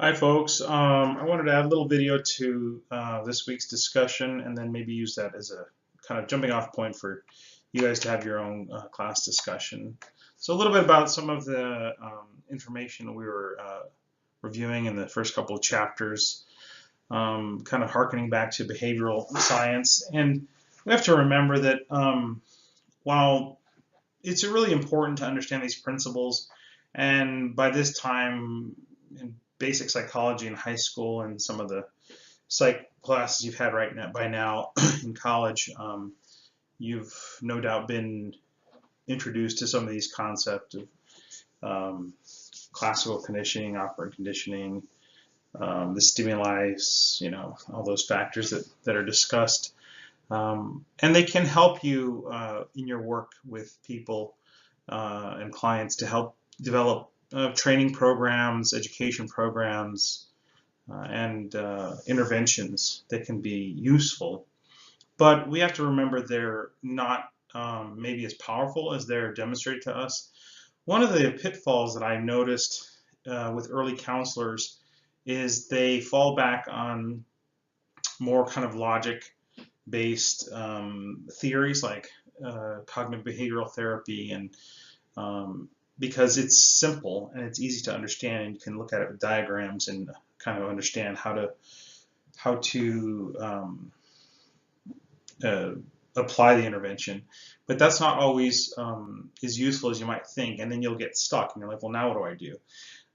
Hi folks, I wanted to add a little video to this week's discussion and then maybe use that as a kind of jumping off point for you guys to have your own class discussion. So a little bit about some of the information we were reviewing in the first couple of chapters, kind of harkening back to behavioral science. And we have to remember that while it's really important to understand these principles, and by this time in basic psychology in high school and some of the psych classes you've had right now by now in college, you've no doubt been introduced to some of these concepts of classical conditioning, operant conditioning, the stimuli, all those factors that are discussed. And they can help you in your work with people and clients to help develop training programs, education programs, and interventions that can be useful. But we have to remember they're not maybe as powerful as they're demonstrated to us. One of the pitfalls that I noticed with early counselors is they fall back on more kind of logic based theories like cognitive behavioral therapy and because it's simple and it's easy to understand, and you can look at it with diagrams and kind of understand how to uh, apply the intervention. But that's not always as useful as you might think, and then you'll get stuck and you're like, well, now what do I do?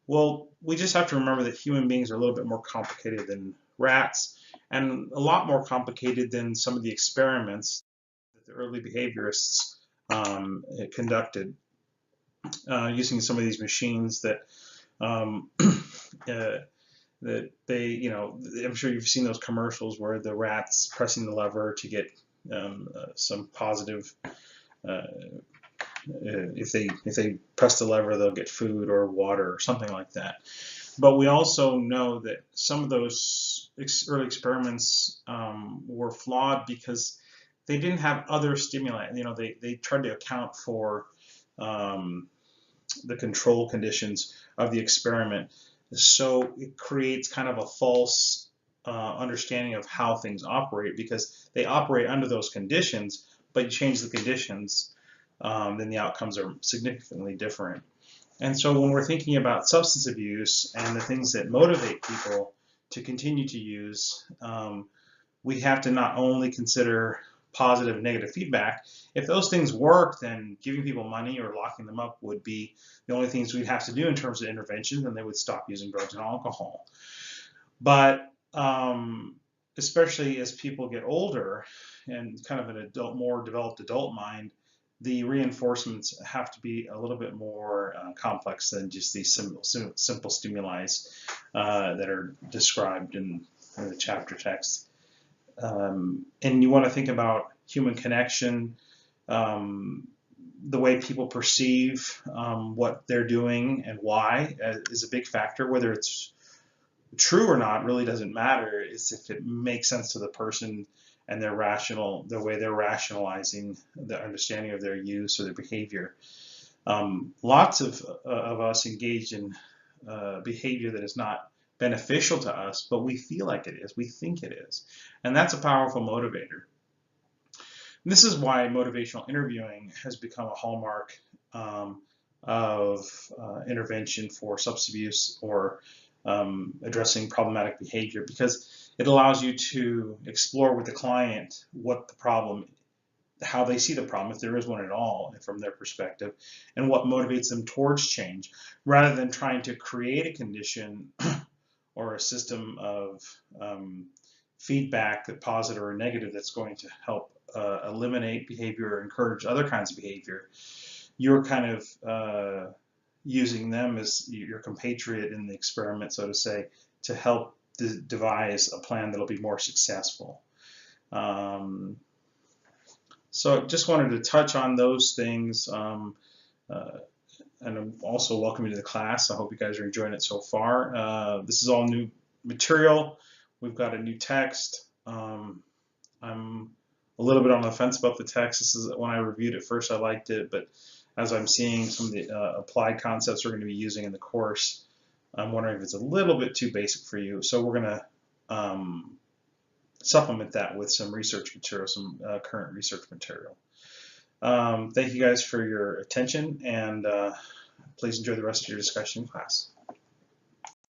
Well, we just have to remember that human beings are a little bit more complicated than rats, and a lot more complicated than some of the experiments that the early behaviorists conducted using some of these machines um, that they, I'm sure you've seen those commercials where the rat's pressing the lever to get some positive. Uh, if they press the lever, they'll get food or water or something like that. But we also know that some of those early experiments were flawed because they didn't have other stimuli. They tried to account for um, the control conditions of the experiment. So it creates kind of a false understanding of how things operate because they operate under those conditions, but you change the conditions, then the outcomes are significantly different. And so when we're thinking about substance abuse and the things that motivate people to continue to use, we have to not only consider positive and negative feedback. If those things work, then giving people money or locking them up would be the only things we'd have to do in terms of intervention, and they would stop using drugs and alcohol. But especially as people get older and kind of an adult, more developed adult mind, the reinforcements have to be a little bit more complex than just these simple stimuli that are described in the chapter text. And you want to think about human connection, um, the way people perceive what they're doing and why is a big factor. Whether it's true or not really doesn't matter. It's if it makes sense to the person and the way they're rationalizing the understanding of their use or their behavior. Lots of us engage in behavior that is not beneficial to us, but we feel like it is, we think it is. And that's a powerful motivator. And this is why motivational interviewing has become a hallmark of intervention for substance abuse or addressing problematic behavior, because it allows you to explore with the client what the problem, how they see the problem, if there is one at all from their perspective, and what motivates them towards change, rather than trying to create a condition or a system of feedback, positive or negative, that's going to help eliminate behavior or encourage other kinds of behavior. You're kind of using them as your compatriot in the experiment, so to say, to help devise a plan that'll be more successful. Um, so just wanted to touch on those things. Uh, and I'm also welcome you to the class. I hope you guys are enjoying it so far. This is all new material. We've got a new text. I'm a little bit on the fence about the text. This is when I reviewed it first, I liked it, but as I'm seeing some of the applied concepts we're going to be using in the course, I'm wondering if it's a little bit too basic for you. So we're going to supplement that with some research material, some current research material. Thank you guys for your attention, and please enjoy the rest of your discussion in class.